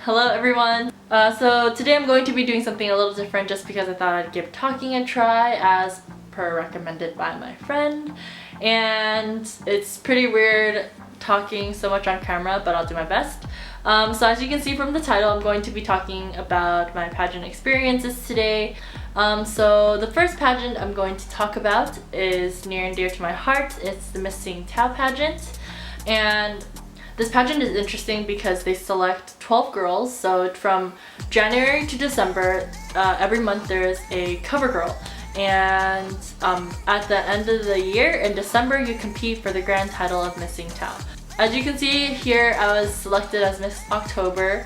Hello everyone! So today I'm going to be doing something a little different just because I thought I'd give talking a try as per recommended by my friend. And it's pretty weird talking so much on camera, but I'll do my best. So as you can see from the title, I'm going to be talking about my pageant experiences today. So the first pageant I'm going to talk about is near and dear to my heart. It's the Miss Sing Tao pageant. And this pageant is interesting because they select 12 girls, so from January to December, every month there's a cover girl. And at the end of the year, in December, you compete for the grand title of Miss Sing Tao. As you can see here, I was selected as Miss October.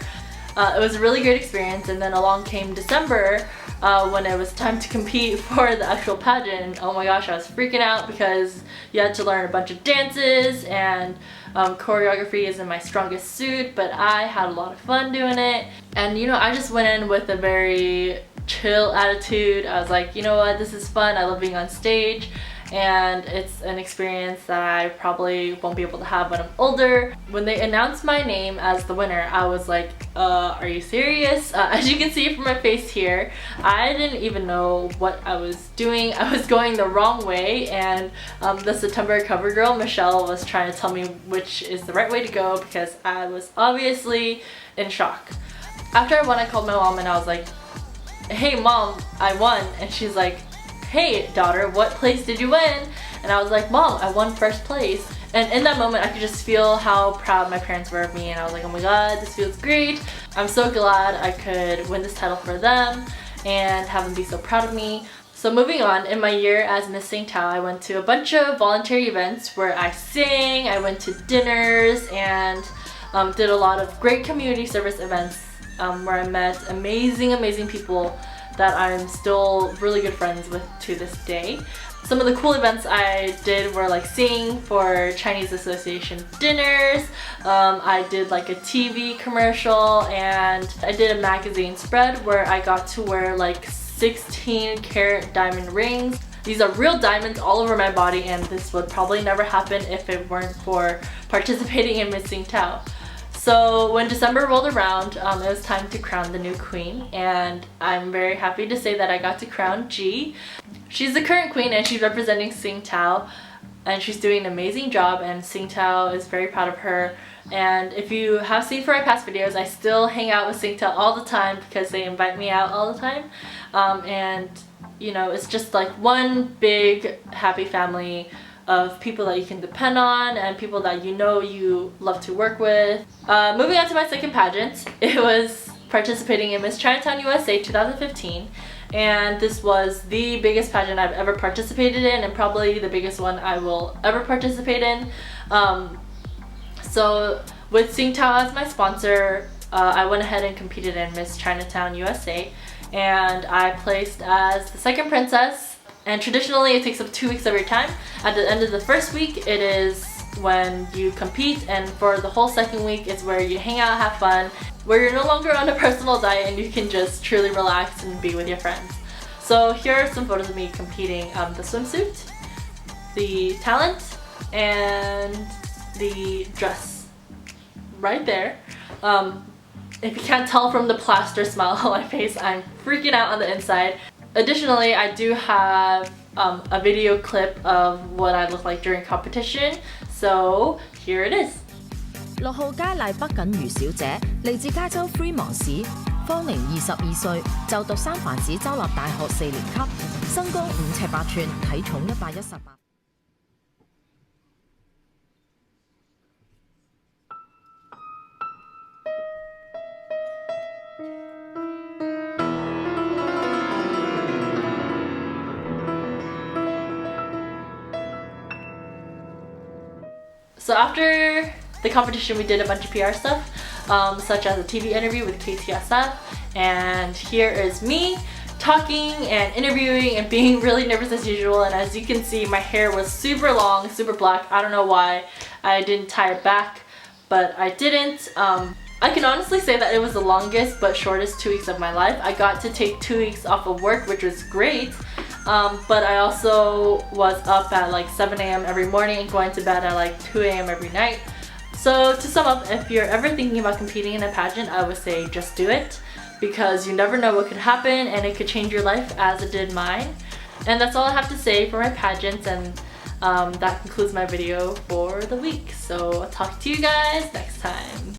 It was a really great experience, and then along came December when it was time to compete for the actual pageant. Oh my gosh, I was freaking out because you had to learn a bunch of dances, and choreography isn't my strongest suit, but I had a lot of fun doing it. And you know, I just went in with a very chill attitude. I was like, you know what, this is fun, I love being on stage, and it's an experience that I probably won't be able to have when I'm older. When they announced my name as the winner, I was like, are you serious? As you can see from my face here, I didn't even know what I was doing. I was going the wrong way, and the September cover girl, Michelle, was trying to tell me which is the right way to go because I was obviously in shock. After I won, I called my mom and I was like, hey mom, I won. And she's like, hey daughter, what place did you win? And I was like, mom, I won first place. And in that moment I could just feel how proud my parents were of me, and I was like, oh my god, this feels great. I'm so glad I could win this title for them and have them be so proud of me. So moving on, in my year as Miss Sing Tao, I went to a bunch of voluntary events where I sang, I went to dinners, and did a lot of great community service events where I met amazing people that I'm still really good friends with to this day. Some of the cool events I did were like singing for Chinese Association dinners, I did like a TV commercial, and I did a magazine spread where I got to wear like 16-karat diamond rings. These are real diamonds all over my body, and this would probably never happen if it weren't for participating in Miss Sing Tao. So when December rolled around, it was time to crown the new queen, and I'm very happy to say that I got to crown G. She's the current queen and she's representing Sing Tao, and she's doing an amazing job, and Sing Tao is very proud of her. And if you have seen from my past videos, I still hang out with Sing Tao all the time because they invite me out all the time. And you know, it's just like one big happy family of people that you can depend on and people that you know you love to work with. Moving on to my second pageant, it was participating in Miss Chinatown USA 2015, and this was the biggest pageant I've ever participated in, and probably the biggest one I will ever participate in. So with Sing Tao as my sponsor, I went ahead and competed in Miss Chinatown USA, and I placed as the second princess. And traditionally it takes up 2 weeks of your time. At the end of the first week, it is when you compete, and for the whole second week it's where you hang out, have fun, where you're no longer on a personal diet and you can just truly relax and be with your friends. So here are some photos of me competing. The swimsuit, the talent, and the dress right there. If you can't tell from the plaster smile on my face, I'm freaking out on the inside. Additionally, I do have a video clip of what I look like during competition, so here it is. 6號佳麗北錦如小姐，嚟自加州 Fremont 市，芳齡22歲，就讀三藩市州立大學4年級，身高5尺8寸，體重118。So after the competition, we did a bunch of PR stuff, such as a TV interview with KTSF, and here is me talking and interviewing and being really nervous as usual. And as you can see, my hair was super long, super black. I don't know why I didn't tie it back, but I didn't. I can honestly say that it was the longest but shortest 2 weeks of my life. I got to take 2 weeks off of work, which was great. But I also was up at like 7 a.m. every morning and going to bed at like 2 a.m. every night. So to sum up, if you're ever thinking about competing in a pageant, I would say just do it, because you never know what could happen and it could change your life as it did mine. And that's all I have to say for my pageants, and that concludes my video for the week. So I'll talk to you guys next time.